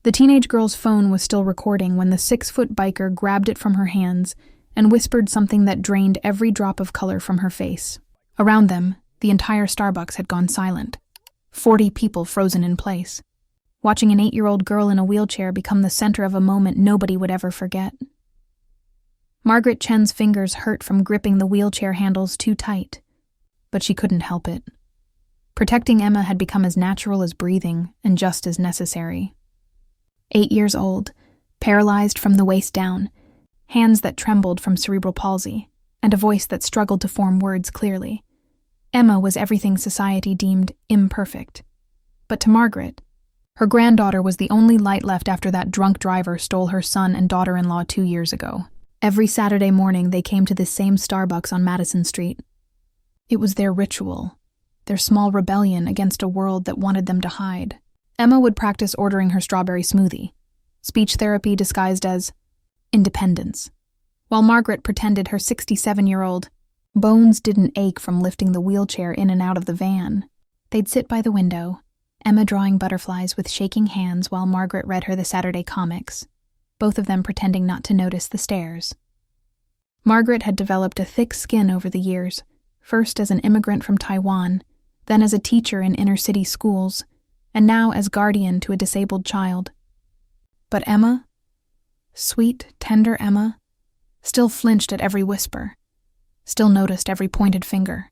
The teenage girl's phone was still recording when the 6-foot biker grabbed it from her hands and whispered something that drained every drop of color from her face. Around them, the entire Starbucks had gone silent. 40 people frozen in place, watching an 8-year-old girl in a wheelchair become the center of a moment nobody would ever forget. Margaret Chen's fingers hurt from gripping the wheelchair handles too tight, but she couldn't help it. Protecting Emma had become as natural as breathing and just as necessary. 8 years old, paralyzed from the waist down, hands that trembled from cerebral palsy, and a voice that struggled to form words clearly. Emma was everything society deemed imperfect. But to Margaret, her granddaughter was the only light left after that drunk driver stole her son and daughter-in-law 2 years ago. Every Saturday morning they came to this same Starbucks on Madison Street. It was their ritual, their small rebellion against a world that wanted them to hide. Emma would practice ordering her strawberry smoothie, speech therapy disguised as independence, while Margaret pretended her 67-year-old bones didn't ache from lifting the wheelchair in and out of the van. They'd sit by the window, Emma drawing butterflies with shaking hands while Margaret read her the Saturday comics, both of them pretending not to notice the stares. Margaret had developed a thick skin over the years, first as an immigrant from Taiwan, then as a teacher in inner-city schools, and now as guardian to a disabled child. But Emma, sweet, tender Emma, still flinched at every whisper, still noticed every pointed finger.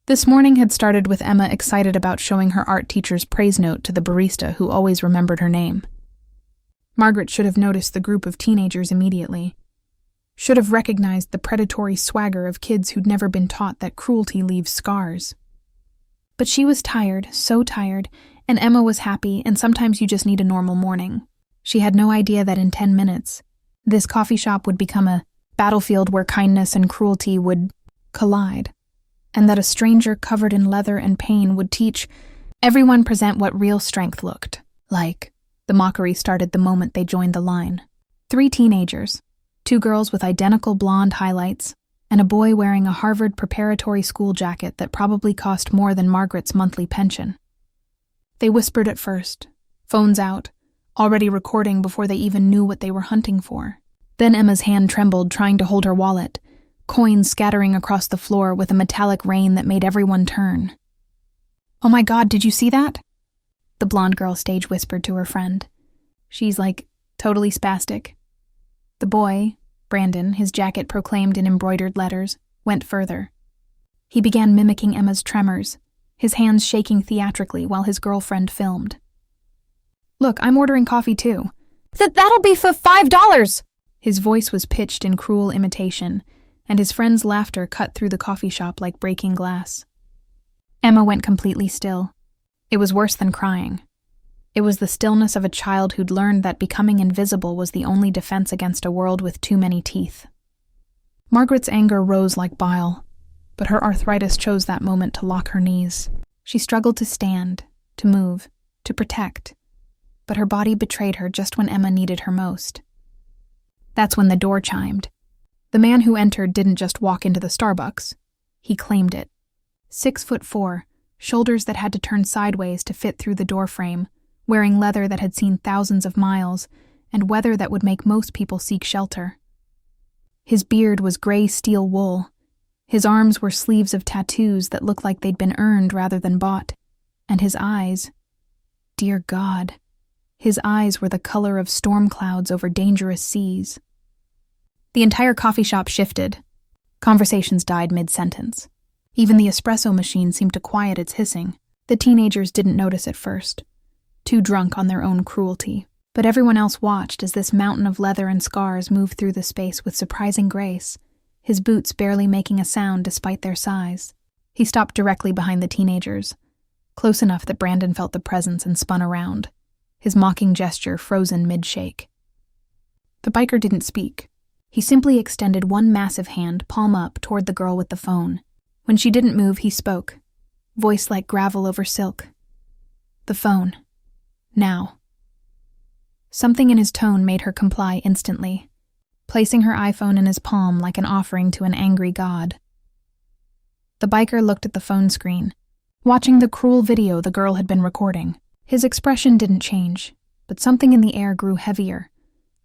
This morning had started with Emma excited about showing her art teacher's praise note to the barista who always remembered her name. Margaret should have noticed the group of teenagers immediately, should have recognized the predatory swagger of kids who'd never been taught that cruelty leaves scars. But she was tired, so tired, and Emma was happy, and sometimes you just need a normal morning. She had no idea that in 10 minutes, this coffee shop would become a battlefield where kindness and cruelty would collide, and that a stranger covered in leather and pain would teach everyone present what real strength looked like. The mockery started the moment they joined the line. 3 teenagers, 2 girls with identical blonde highlights, and a boy wearing a Harvard preparatory school jacket that probably cost more than Margaret's monthly pension. They whispered at first, phones out, already recording before they even knew what they were hunting for. Then Emma's hand trembled trying to hold her wallet, coins scattering across the floor with a metallic rain that made everyone turn. "Oh my God, did you see that?" The blonde girl stage whispered to her friend. "She's totally spastic." The boy, Brandon, his jacket proclaimed in embroidered letters, went further. He began mimicking Emma's tremors, his hands shaking theatrically while his girlfriend filmed. "Look, I'm ordering coffee too." That'll be for $5! His voice was pitched in cruel imitation, and his friend's laughter cut through the coffee shop like breaking glass. Emma went completely still. It was worse than crying. It was the stillness of a child who'd learned that becoming invisible was the only defense against a world with too many teeth. Margaret's anger rose like bile, but her arthritis chose that moment to lock her knees. She struggled to stand, to move, to protect, but her body betrayed her just when Emma needed her most. That's when the door chimed. The man who entered didn't just walk into the Starbucks. He claimed it. 6'4", shoulders that had to turn sideways to fit through the doorframe, wearing leather that had seen thousands of miles, and weather that would make most people seek shelter. His beard was gray steel wool. His arms were sleeves of tattoos that looked like they'd been earned rather than bought. And his eyes, dear God, his eyes were the color of storm clouds over dangerous seas. The entire coffee shop shifted. Conversations died mid-sentence. Even the espresso machine seemed to quiet its hissing. The teenagers didn't notice at first, too drunk on their own cruelty. But everyone else watched as this mountain of leather and scars moved through the space with surprising grace, his boots barely making a sound despite their size. He stopped directly behind the teenagers, close enough that Brandon felt the presence and spun around, his mocking gesture frozen mid-shake. The biker didn't speak. He simply extended one massive hand, palm up, toward the girl with the phone. When she didn't move, he spoke, voice like gravel over silk. "The phone. Now." Something in his tone made her comply instantly, placing her iPhone in his palm like an offering to an angry god. The biker looked at the phone screen, watching the cruel video the girl had been recording. His expression didn't change, but something in the air grew heavier,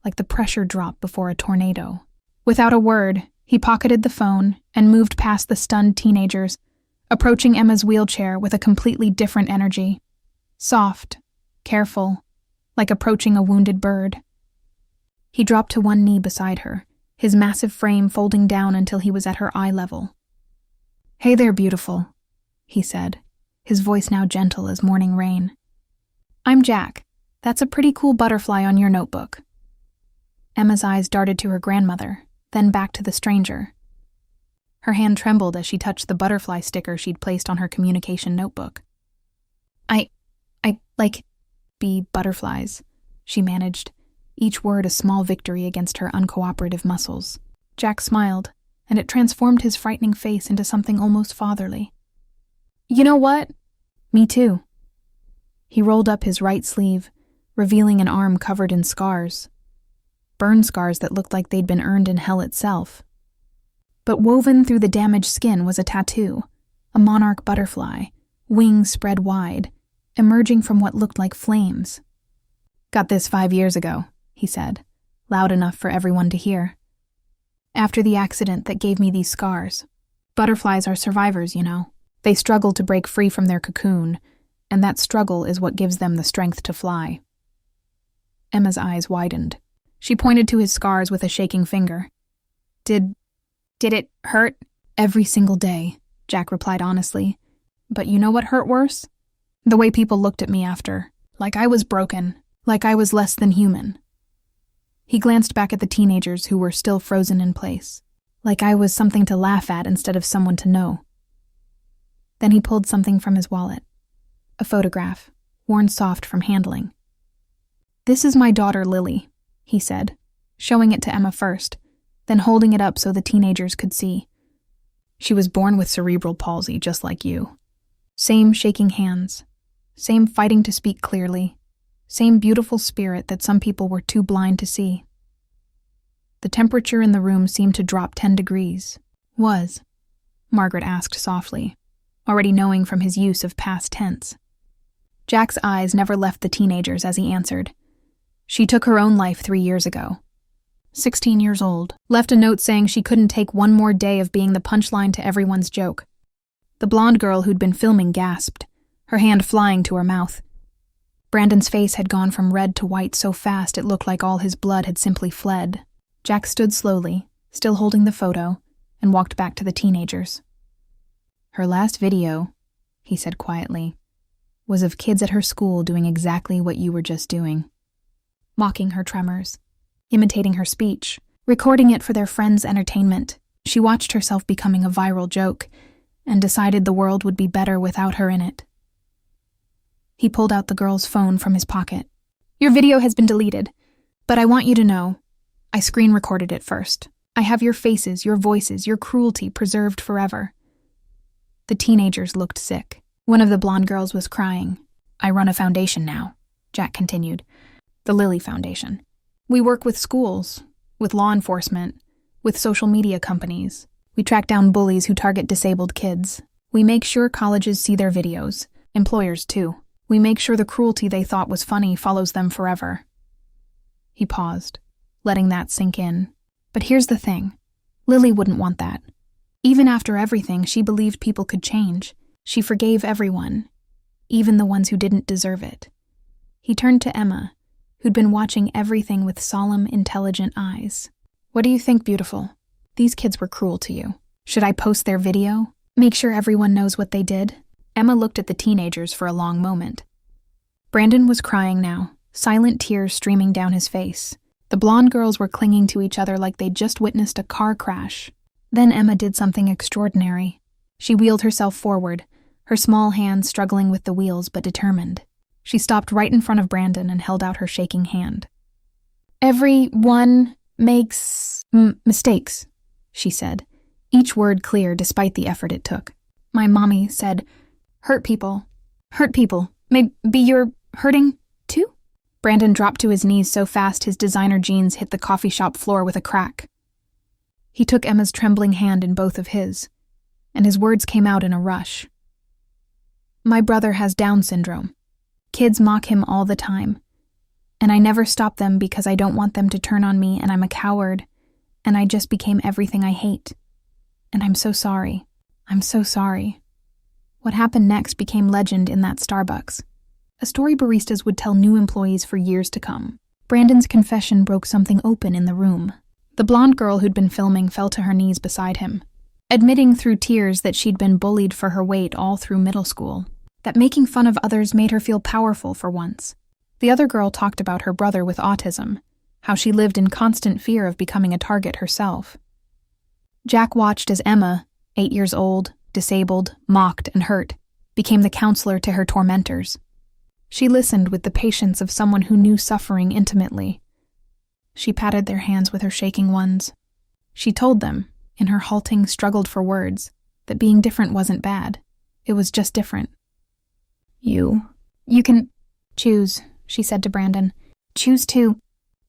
like the pressure drop before a tornado. Without a word, he pocketed the phone and moved past the stunned teenagers, approaching Emma's wheelchair with a completely different energy. Soft, careful, like approaching a wounded bird. He dropped to one knee beside her, his massive frame folding down until he was at her eye level. "Hey there, beautiful," he said, his voice now gentle as morning rain. "I'm Jack. That's a pretty cool butterfly on your notebook." Emma's eyes darted to her grandmother, then back to the stranger. Her hand trembled as she touched the butterfly sticker she'd placed on her communication notebook. I like be butterflies, she managed, each word a small victory against her uncooperative muscles. Jack smiled, and it transformed his frightening face into something almost fatherly. "You know what? Me too." He rolled up his right sleeve, revealing an arm covered in scars. Burn scars that looked like they'd been earned in hell itself. But woven through the damaged skin was a tattoo, a monarch butterfly, wings spread wide, emerging from what looked like flames. "Got this 5 years ago," he said, loud enough for everyone to hear. "After the accident that gave me these scars. Butterflies are survivors, you know. They struggle to break free from their cocoon, and that struggle is what gives them the strength to fly." Emma's eyes widened. She pointed to his scars with a shaking finger. Did it hurt?" "Every single day," Jack replied honestly. "But you know what hurt worse? The way people looked at me after. Like I was broken. Like I was less than human." He glanced back at the teenagers who were still frozen in place. Like I was something to laugh at instead of someone to know. Then he pulled something from his wallet. A photograph, worn soft from handling. "This is my daughter Lily," he said, showing it to Emma first, then holding it up so the teenagers could see. "She was born with cerebral palsy, just like you. Same shaking hands, same fighting to speak clearly, same beautiful spirit that some people were too blind to see." The temperature in the room seemed to drop 10 degrees. "Was?" Margaret asked softly, already knowing from his use of past tense. Jack's eyes never left the teenagers as he answered. "She took her own life 3 years ago. 16 years old. Left a note saying she couldn't take one more day of being the punchline to everyone's joke." The blonde girl who'd been filming gasped, her hand flying to her mouth. Brandon's face had gone from red to white so fast it looked like all his blood had simply fled. Jack stood slowly, still holding the photo, and walked back to the teenagers. "Her last video," he said quietly, "was of kids at her school doing exactly what you were just doing. Mocking her tremors, imitating her speech, recording it for their friends' entertainment. She watched herself becoming a viral joke, and decided the world would be better without her in it." He pulled out the girl's phone from his pocket. "Your video has been deleted, but I want you to know, I screen recorded it first. I have your faces, your voices, your cruelty preserved forever." The teenagers looked sick. One of the blonde girls was crying. "I run a foundation now," Jack continued. "The Lily Foundation. We work with schools, with law enforcement, with social media companies. We track down bullies who target disabled kids. We make sure colleges see their videos, employers too. We make sure the cruelty they thought was funny follows them forever." He paused, letting that sink in. But here's the thing. Lily wouldn't want that. Even after everything, she believed people could change. She forgave everyone, even the ones who didn't deserve it. He turned to Emma, who'd been watching everything with solemn, intelligent eyes. "What do you think, beautiful? These kids were cruel to you. Should I post their video? Make sure everyone knows what they did?" Emma looked at the teenagers for a long moment. Brandon was crying now, silent tears streaming down his face. The blonde girls were clinging to each other like they'd just witnessed a car crash. Then Emma did something extraordinary. She wheeled herself forward, her small hands struggling with the wheels but determined. She stopped right in front of Brandon and held out her shaking hand. "Everyone makes mistakes," she said, each word clear despite the effort it took. "My mommy said, hurt people. Maybe you're hurting too?" Brandon dropped to his knees so fast his designer jeans hit the coffee shop floor with a crack. He took Emma's trembling hand in both of his, and his words came out in a rush. "My brother has Down syndrome. Kids mock him all the time. And I never stop them because I don't want them to turn on me and I'm a coward, and I just became everything I hate. And I'm so sorry. I'm so sorry. What happened next became legend in that Starbucks. A story baristas would tell new employees for years to come. Brandon's confession broke something open in the room. The blonde girl who'd been filming fell to her knees beside him, admitting through tears that she'd been bullied for her weight all through middle school, that making fun of others made her feel powerful for once. The other girl talked about her brother with autism, how she lived in constant fear of becoming a target herself. Jack watched as Emma, 8 years old, disabled, mocked, and hurt, became the counselor to her tormentors. She listened with the patience of someone who knew suffering intimately. She patted their hands with her shaking ones. She told them, in her halting struggled for words, that being different wasn't bad. It was just different. You can choose, she said to Brandon. Choose to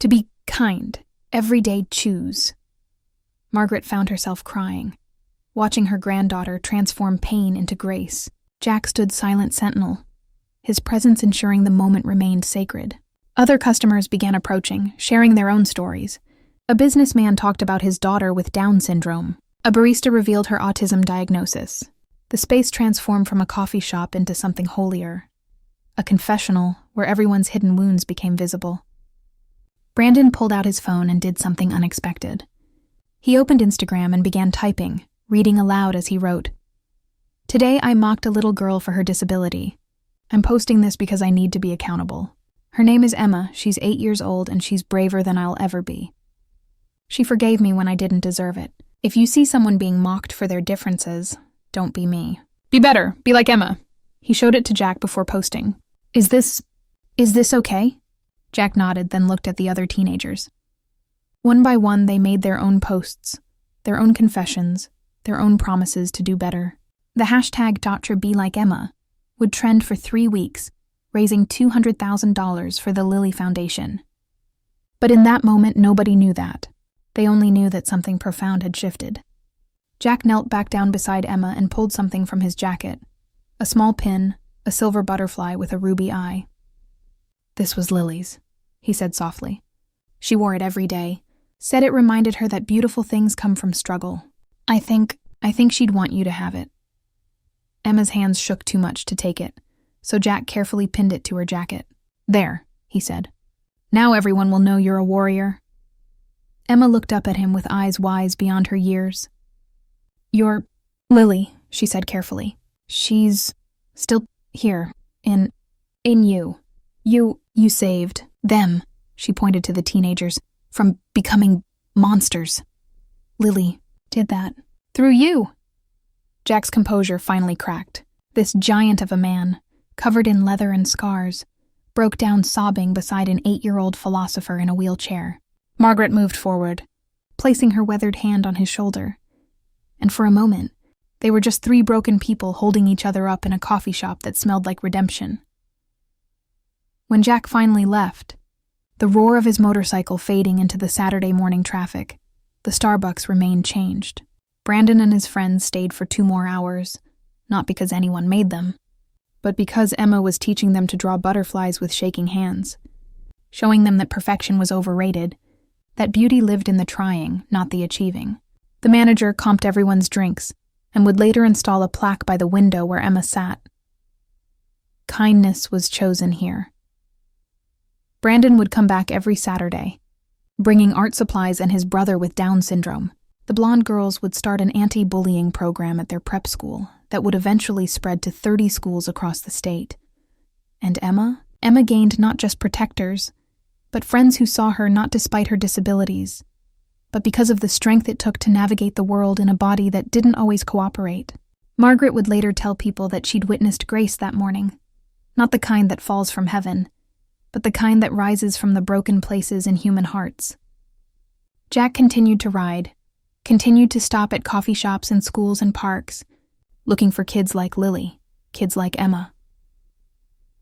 be kind. Every day choose. Margaret found herself crying, watching her granddaughter transform pain into grace. Jack stood silent sentinel, his presence ensuring the moment remained sacred. Other customers began approaching, sharing their own stories. A businessman talked about his daughter with Down syndrome. A barista revealed her autism diagnosis. The space transformed from a coffee shop into something holier, a confessional where everyone's hidden wounds became visible. Brandon pulled out his phone and did something unexpected. He opened Instagram and began typing, reading aloud as he wrote, "Today I mocked a little girl for her disability. I'm posting this because I need to be accountable. Her name is Emma, she's 8 years old, and she's braver than I'll ever be. She forgave me when I didn't deserve it. If you see someone being mocked for their differences, don't be me. Be better, be like Emma." He showed it to Jack before posting. Is this okay?" Jack nodded, then looked at the other teenagers. One by one, they made their own posts, their own confessions, their own promises to do better. The hashtag #BeLikeEmma would trend for 3 weeks, raising $200,000 for the Lily Foundation. But in that moment, nobody knew that. They only knew that something profound had shifted. Jack knelt back down beside Emma and pulled something from his jacket. A small pin, a silver butterfly with a ruby eye. "This was Lily's," he said softly. "She wore it every day, said it reminded her that beautiful things come from struggle. I think she'd want you to have it." Emma's hands shook too much to take it, so Jack carefully pinned it to her jacket. "There," he said. "Now everyone will know you're a warrior." Emma looked up at him with eyes wise beyond her years. "You're Lily," she said carefully. "She's still here, in you. You saved them," she pointed to the teenagers, "from becoming monsters. Lily did that. Through you." Jack's composure finally cracked. This giant of a man, covered in leather and scars, broke down sobbing beside an 8-year-old philosopher in a wheelchair. Margaret moved forward, placing her weathered hand on his shoulder. And for a moment, they were just 3 broken people holding each other up in a coffee shop that smelled like redemption. When Jack finally left, the roar of his motorcycle fading into the Saturday morning traffic, the Starbucks remained changed. Brandon and his friends stayed for 2 more hours, not because anyone made them, but because Emma was teaching them to draw butterflies with shaking hands, showing them that perfection was overrated, that beauty lived in the trying, not the achieving. The manager comped everyone's drinks and would later install a plaque by the window where Emma sat. Kindness was chosen here. Brandon would come back every Saturday, bringing art supplies and his brother with Down syndrome. The blonde girls would start an anti-bullying program at their prep school that would eventually spread to 30 schools across the state. And Emma gained not just protectors, but friends who saw her not despite her disabilities, but because of the strength it took to navigate the world in a body that didn't always cooperate. Margaret would later tell people that she'd witnessed grace that morning, not the kind that falls from heaven, but the kind that rises from the broken places in human hearts. Jack continued to ride, continued to stop at coffee shops and schools and parks, looking for kids like Lily, kids like Emma.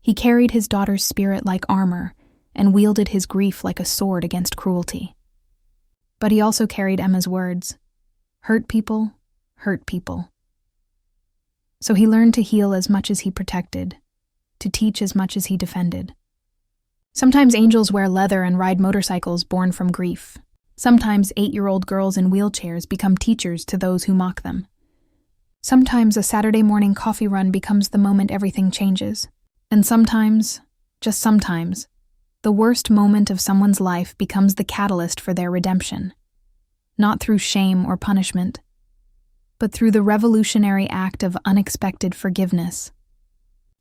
He carried his daughter's spirit like armor and wielded his grief like a sword against cruelty. But he also carried Emma's words, hurt people, hurt people. So he learned to heal as much as he protected, to teach as much as he defended. Sometimes angels wear leather and ride motorcycles born from grief. Sometimes 8-year-old girls in wheelchairs become teachers to those who mock them. Sometimes a Saturday morning coffee run becomes the moment everything changes. And sometimes, just sometimes, the worst moment of someone's life becomes the catalyst for their redemption. Not through shame or punishment, but through the revolutionary act of unexpected forgiveness.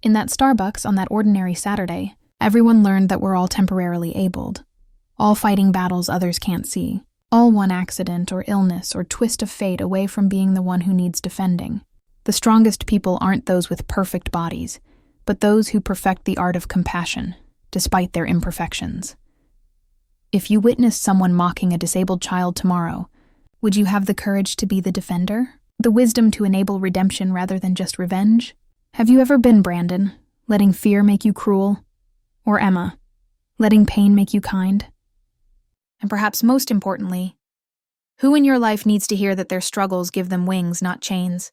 In that Starbucks on that ordinary Saturday, everyone learned that we're all temporarily abled, all fighting battles others can't see, all one accident or illness or twist of fate away from being the one who needs defending. The strongest people aren't those with perfect bodies, but those who perfect the art of compassion, despite their imperfections. If you witnessed someone mocking a disabled child tomorrow, would you have the courage to be the defender? The wisdom to enable redemption rather than just revenge? Have you ever been Brandon, letting fear make you cruel? Or Emma, letting pain make you kind? And perhaps most importantly, who in your life needs to hear that their struggles give them wings, not chains?